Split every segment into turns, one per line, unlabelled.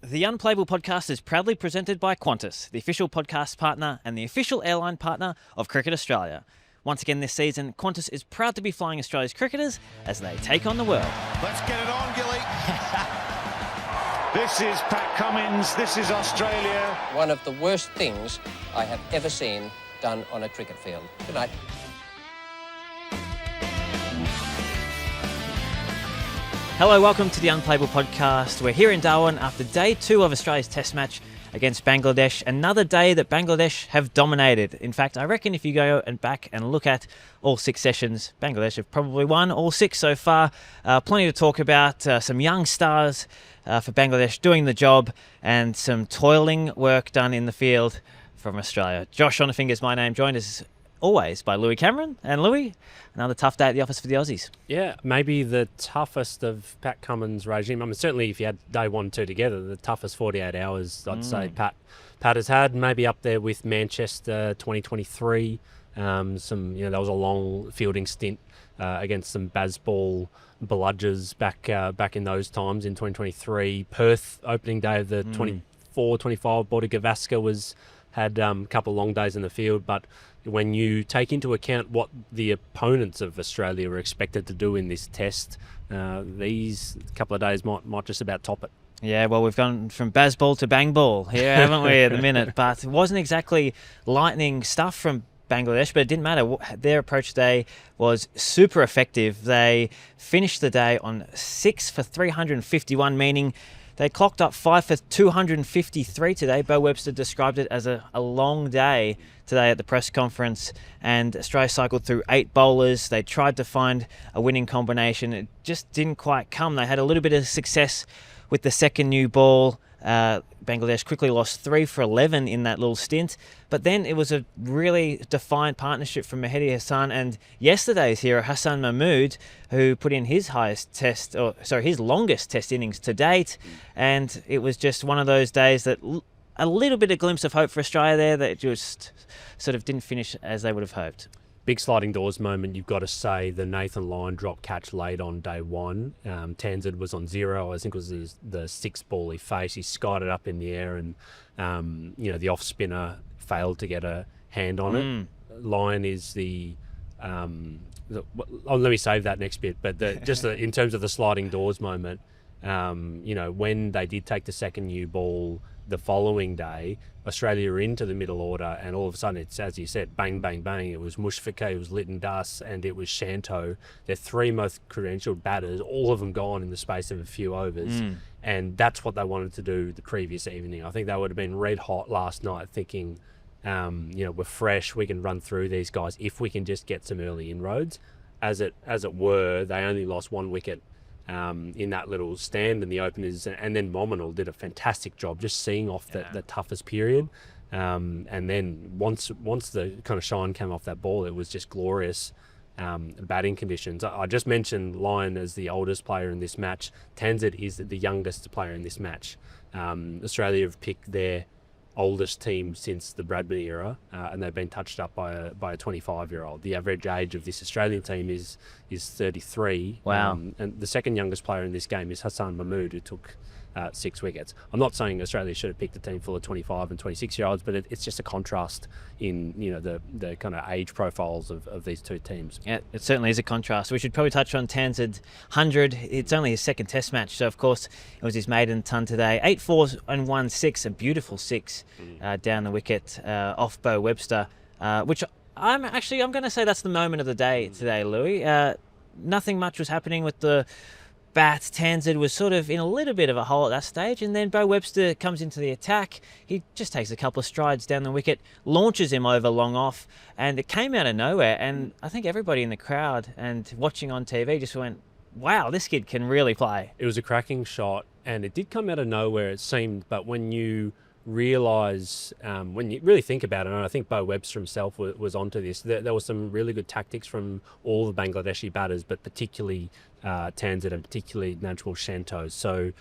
The Unplayable Podcast is proudly presented by Qantas, the official podcast partner and the official airline partner of Cricket Australia. Once again this season, Qantas is proud to be flying Australia's cricketers as they take on the world.
Let's get it on, Gilly. This is Pat Cummins. This is Australia.
One of the worst things I have ever seen done on a cricket field. Good night.
Hello, welcome to the Unplayable Podcast. We're here in Darwin after day 2 of Australia's test match against Bangladesh. Another day that Bangladesh have dominated. In fact, I reckon if you go back and look at all 6 sessions, Bangladesh have probably won all 6 so far. Plenty to talk about. Some young stars for Bangladesh doing the job and some toiling work done in the field from Australia. Josh Schonafinger is my name, joined as always by Louis Cameron. And Louis, another tough day at the office for the Aussies.
Yeah, maybe the toughest of Pat Cummins' regime. I mean, certainly if you had day 1 and 2 together, the toughest 48 hours I'd say Pat has had. Maybe up there with Manchester 2023. That was a long fielding stint against some Bazball bludgers back in those times in 2023. Perth opening day of the 24-25 Border Gavaskar had a couple of long days in the field, but when you take into account what the opponents of Australia were expected to do in this test, these couple of days might just about top it.
Yeah, well, we've gone from Bazball to bang ball here, haven't we, at the minute? But it wasn't exactly lightning stuff from Bangladesh, but it didn't matter. Their approach today was super effective. They finished the day on 6 for 351, meaning they clocked up 5 for 253 today. Bo Webster described it as a long day today at the press conference, and Australia cycled through 8 bowlers. They tried to find a winning combination. It just didn't quite come. They had a little bit of success with the second new ball. Bangladesh quickly lost 3 for 11 in that little stint, but then it was a really defined partnership from Tanzid Hasan and yesterday's hero Hassan Mahmood, who put in his his longest test innings to date, and it was just one of those days that a little bit of glimpse of hope for Australia there that just sort of didn't finish as they would have hoped.
Big sliding doors moment, you've got to say. The Nathan Lyon drop catch late on day 1. Tanzid was on 0. I think it was the 6th ball he faced. He skied it up in the air, and the off spinner failed to get a hand on it. Lyon is let me save that next bit. But in terms of the sliding doors moment, when they did take the second new ball the following day, Australia were into the middle order, and all of a sudden it's, as you said, bang, bang, bang. It was Mushfiqur, it was Lytton Das, and it was Shanto. They're 3 most credentialed batters, all of them gone in the space of a few overs. And that's what they wanted to do the previous evening. I think they would have been red hot last night thinking, we're fresh, we can run through these guys if we can just get some early inroads. As it were, they only lost 1 wicket in that little stand, and the openers, and then Mominal did a fantastic job just seeing off the toughest period, and then once the kind of shine came off that ball, it was just glorious batting conditions. I just mentioned Lyon as the oldest player in this match. Tanzid is the youngest player in this match. Australia have picked their oldest team since the Bradman era, and they've been touched up by a 25-year-old. The average age of this Australian team is 33.
Wow.
And the second youngest player in this game is Hassan Mahmood, who took 6 wickets. I'm not saying Australia should have picked a team full of 25 and 26-year-olds, but it's just a contrast in the kind of age profiles of these two teams.
Yeah, it certainly is a contrast. We should probably touch on Tanzid 100. It's only his second test match, so of course it was his maiden ton today. 8 fours and 1 6, a beautiful 6 down the wicket off Bo Webster, which I'm going to say that's the moment of the day today, Louis. Nothing much was happening with the bat. Tanzid was sort of in a little bit of a hole at that stage, and then Bo Webster comes into the attack. He just takes a couple of strides down the wicket, launches him over long off, and it came out of nowhere. And I think everybody in the crowd and watching on TV just went, wow, this kid can really play.
It was a cracking shot, and it did come out of nowhere, it seemed, but when you realise, when you really think about it, and I think Bo Webster himself was onto this, there was some really good tactics from all the Bangladeshi batters, but particularly Tanzid and particularly Najmul Shanto. So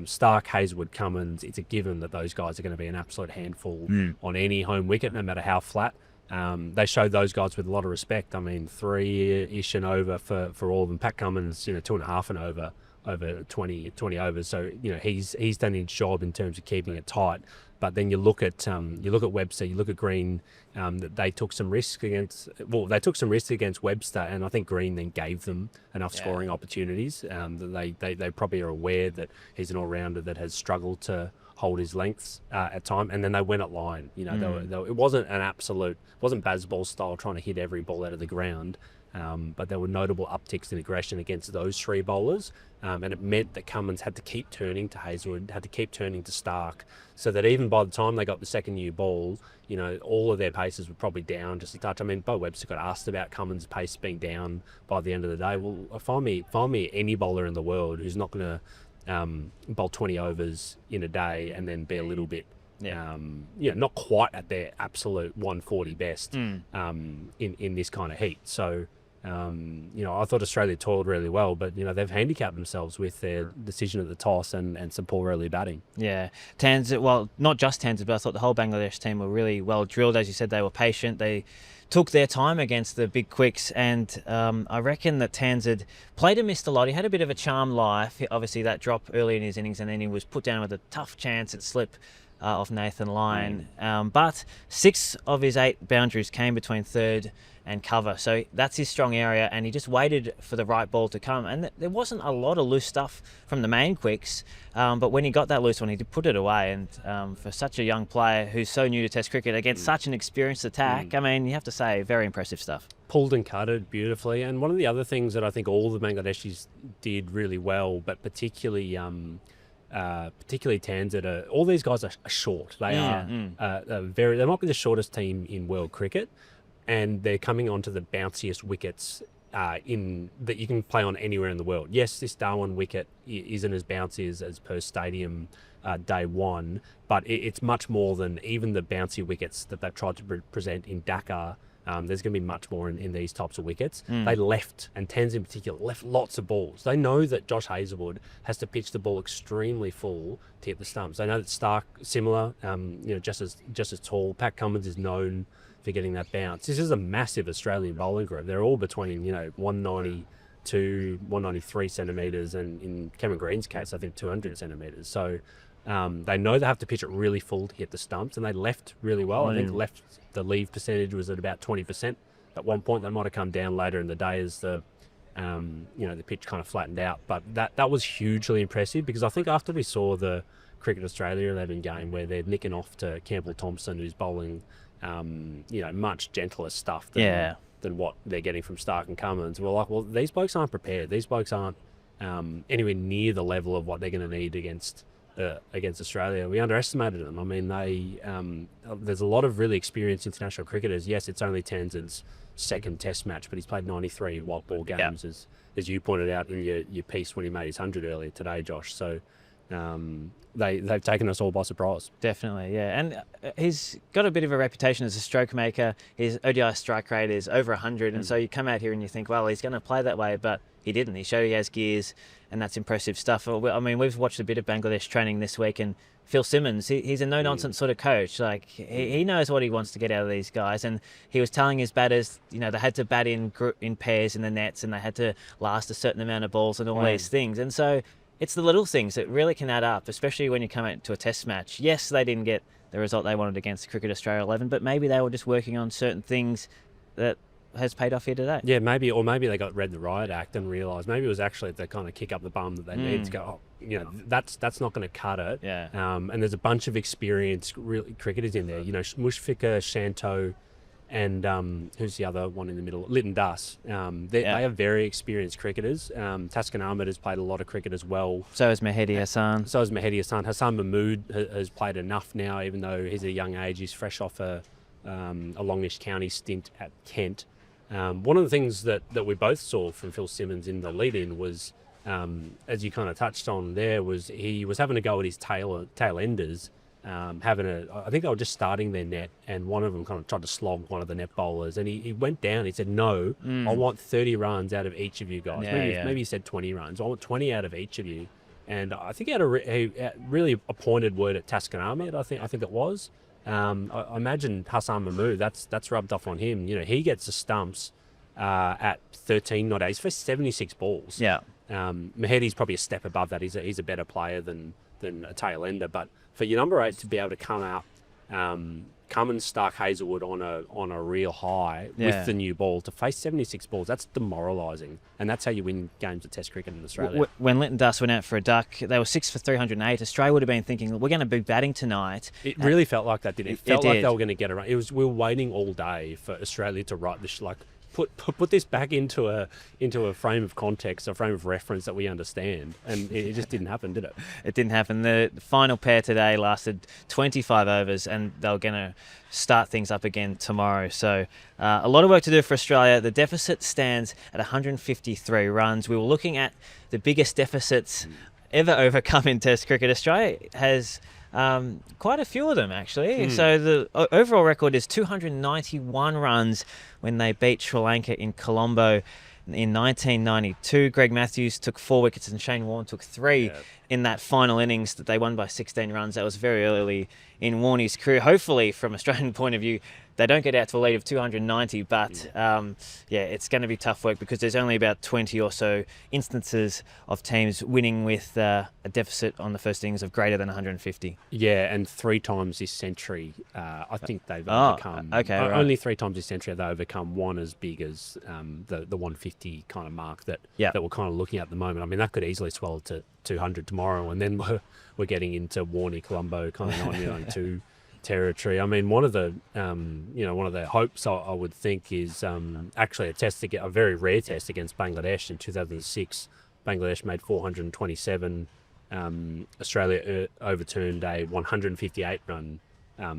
Stark, Hazelwood, Cummins, it's a given that those guys are going to be an absolute handful on any home wicket, no matter how flat. They showed those guys with a lot of respect. I mean, 3-ish and over for all of them. Pat Cummins, 2.5 and over over 20 overs. So he's done his job in terms of keeping it tight. But then you look at Webster, you look at Green. That they took some risk against. Well, they took some risk against Webster, and I think Green then gave them enough scoring opportunities. That they probably are aware that he's an all-rounder that has struggled to hold his lengths at time, and then they went at line. It wasn't wasn't baseball style trying to hit every ball out of the ground. But there were notable upticks in aggression against those three bowlers, and it meant that Cummins had to keep turning to Hazelwood, had to keep turning to Stark, so that even by the time they got the second new ball, all of their paces were probably down just a touch. I mean, Bo Webster got asked about Cummins' pace being down by the end of the day. Well, find me any bowler in the world who's not going to bowl 20 overs in a day and then be a little bit not quite at their absolute 140 best in this kind of heat. So I thought Australia toiled really well, but they've handicapped themselves with their decision at the toss and some poor early batting.
Yeah, Tanzid. Well, not just Tanzid, but I thought the whole Bangladesh team were really well drilled. As you said, they were patient. They took their time against the big quicks, and I reckon that Tanzid played and missed a lot. He had a bit of a charm life. Obviously, that drop early in his innings, and then he was put down with a tough chance at slip off Nathan Lyon. But 6 of his 8 boundaries came between third and cover, so that's his strong area, and he just waited for the right ball to come, and there wasn't a lot of loose stuff from the main quicks, but when he got that loose one, he did put it away, and for such a young player who's so new to Test cricket against such an experienced attack, I mean, you have to say, very impressive stuff.
Pulled and cutted beautifully, and one of the other things that I think all the Bangladeshis did really well, but particularly Tanzid, all these guys are short. They they might be the shortest team in world cricket, and they're coming onto the bounciest wickets that you can play on anywhere in the world. Yes, this Darwin wicket isn't as bouncy as Perth Stadium day one, but it's much more than even the bouncy wickets that they've tried to present in Dhaka. There's going to be much more in these types of wickets. They left, and Tanzid in particular, left lots of balls. They know that Josh Hazlewood has to pitch the ball extremely full to hit the stumps. They know that Stark, similar, just as tall. Pat Cummins is known for getting that bounce. This is a massive Australian bowling group. They're all between 192, 193 centimetres, and in Cameron Green's case, I think 200 centimetres. So they know they have to pitch it really full to hit the stumps, and they left really well. I think the leave percentage was at about 20% at one point. That might have come down later in the day as the pitch kind of flattened out. But that was hugely impressive, because I think after we saw the Cricket Australia 11 game where they're nicking off to Campbell Thompson, who's bowling much gentler stuff than what they're getting from Stark and Cummins, we're like, well, these blokes aren't prepared. These blokes aren't anywhere near the level of what they're going to need against Australia. We underestimated them. I mean, there's a lot of really experienced international cricketers. Yes, it's only Tanzid's second Test match, but he's played 93 white ball games, as you pointed out in your piece when he made his 100 earlier today, Josh. So they've taken us all by surprise.
Definitely, yeah. And he's got a bit of a reputation as a stroke maker. His ODI strike rate is over 100, and so you come out here and you think, well, he's going to play that way, but he didn't. He showed he has gears, and that's impressive stuff. I mean, we've watched a bit of Bangladesh training this week, and Phil Simmons, he's a no-nonsense sort of coach. Like, he knows what he wants to get out of these guys, and he was telling his batters, they had to bat in pairs in the nets, and they had to last a certain amount of balls and all these things. And so it's the little things that really can add up, especially when you come out to a Test match. Yes, they didn't get the result they wanted against Cricket Australia 11, but maybe they were just working on certain things that has paid off here today. Yeah,
maybe they read the riot act and realised maybe it was actually the kind of kick up the bum that they need to go, that's not going to cut it.
Yeah.
And there's a bunch of experienced cricketers in there. Mushfiqur, Shanto, and who's the other one in the middle? Lytton Das. They are very experienced cricketers. Taskin Ahmed has played a lot of cricket as well.
So has Mahedi Hasan.
Hassan Mahmood has played enough now, even though he's at a young age. He's fresh off a Longish County stint at Kent. One of the things that we both saw from Phil Simmons in the lead-in was, as you kind of touched on there, was he was having a go at his tail enders, I think they were just starting their net, and one of them kind of tried to slog one of the net bowlers, and he went down. He said, no, I want 30 runs out of each of you guys. Maybe he said 20 runs. I want 20 out of each of you. And I think he had a really pointed word at Taskin Ahmed, I think it was. I imagine Hassan Mahmood, that's rubbed off on him. He gets the stumps at 13 not 8. He's faced 76 balls.
Yeah.
Mahedi's probably a step above that. He's a better player than a tail ender. But for your number 8 to be able to come out, Cummins, Stark, Hazelwood on a real high with the new ball, to face 76 balls, that's demoralising. And that's how you win games of Test cricket in Australia.
When Linton Dust went out for a duck, they were 6 for 308. Australia would have been thinking, we're going to be batting tonight.
It really felt like that, didn't it? It felt like
did.
they were going to get it right. We were waiting all day for Australia to write this, like, put this back into a frame of context, a frame of reference that we understand, and it just didn't happen, did it?
It didn't happen. The final pair today lasted 25 overs, and they were going to start things up again tomorrow. So a lot of work to do for Australia. The deficit stands at 153 runs. We were looking at the biggest deficits ever overcome in Test cricket. Australia has quite a few of them, actually. So the overall record is 291 runs when they beat Sri Lanka in Colombo in 1992. Greg Matthews took 4 wickets and Shane Warne took 3 in that final innings that they won by 16 runs. That was very early in Warney's career. Hopefully, from Australian point of view, they don't get out to a lead of 290, but it's going to be tough work because there's only about 20 or so instances of teams winning with a deficit on the first innings of greater than 150.
Yeah, and 3 times this century, I think they've overcome.
Okay, right.
Only 3 times this century have they overcome one as big as the 150 kind of mark that we're kind of looking at the moment. I mean, that could easily swell to 200 tomorrow, and then we're getting into Warney, Colombo kind of 1992 territory. I mean, one of the hopes I would think is actually a very rare test against Bangladesh in 2006. Bangladesh made 427. Australia overturned a 158 run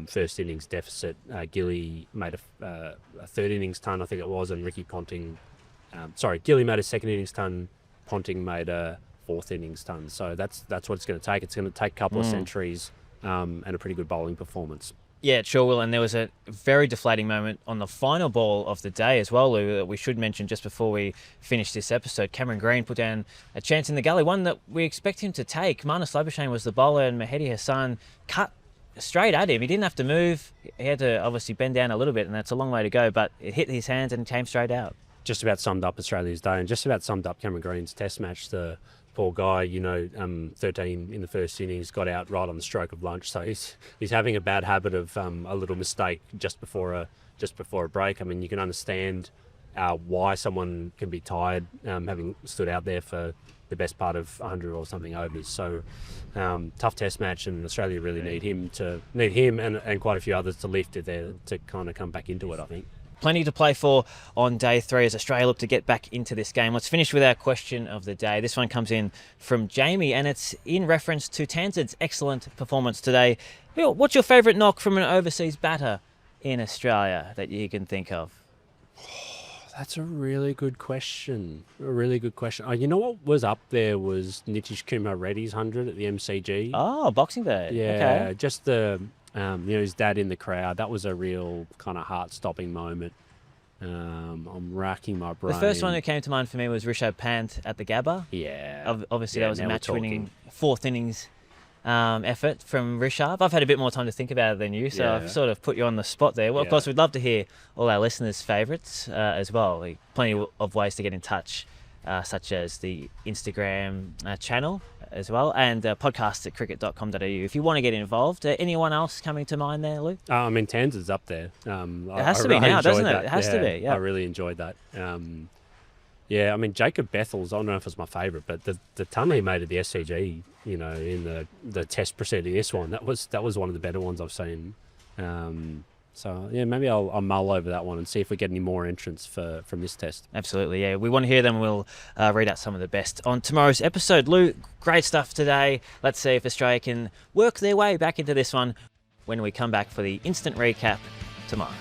first innings deficit. Gilly made a third innings ton, I think it was, and Ricky Ponting. Gilly made a second innings ton. Ponting made a fourth innings ton. So that's what it's going to take. It's going to take a couple of centuries. And a pretty good bowling performance.
Yeah, it sure will. And there was a very deflating moment on the final ball of the day as well, Lou, that we should mention just before we finish this episode. Cameron Green put down a chance in the gully, one that we expect him to take. Marrara Stadium was the bowler, and Tanzid Hasan cut straight at him. He didn't have to move. He had to obviously bend down a little bit, and that's a long way to go, but it hit his hands and came straight out. Just about summed up Australia's day, and just about summed up Cameron Green's test match. The poor guy, 13 in the first innings, got out right on the stroke of lunch. So he's having a bad habit of a little mistake just before a break. I mean, you can understand why someone can be tired having stood out there for the best part of 100 or something overs. So tough test match, and Australia really need him and quite a few others to lift it there to kind of come back into it, I think. Plenty to play for on day 3 as Australia look to get back into this game. Let's finish with our question of the day. This one comes in from Jamie, and it's in reference to Tanzid's excellent performance today. What's your favourite knock from an overseas batter in Australia that you can think of?
That's a really good question. You know what was up there was Nitish Kumar Reddy's 100 at the MCG.
Oh, Boxing Day.
Yeah,
okay.
Just the... his dad in the crowd. That was a real kind of heart-stopping moment. I'm racking my brain.
The first one that came to mind for me was Rishabh Pant at the Gabba.
Yeah.
Obviously, that was a match-winning 4th innings effort from Rishabh. I've had a bit more time to think about it than you, so I've sort of put you on the spot there. Well, of course, we'd love to hear all our listeners' favourites as well. Plenty of ways to get in touch, such as the Instagram channel as well, and podcast at cricket.com.au. If you want to get involved, anyone else coming to mind there, Luke?
I mean, Tanzid's up there.
It has to be now, doesn't it? It has to be, yeah.
I really enjoyed that. I mean, Jacob Bethel's, I don't know if it's my favourite, but the ton he made at the SCG, in the test preceding this one, that was one of the better ones I've seen. So, maybe I'll mull over that one and see if we get any more entrants from this test. Absolutely, yeah. We want to hear them. We'll read out some of the best on tomorrow's episode. Lou, great stuff today. Let's see if Australia can work their way back into this one when we come back for the instant recap tomorrow.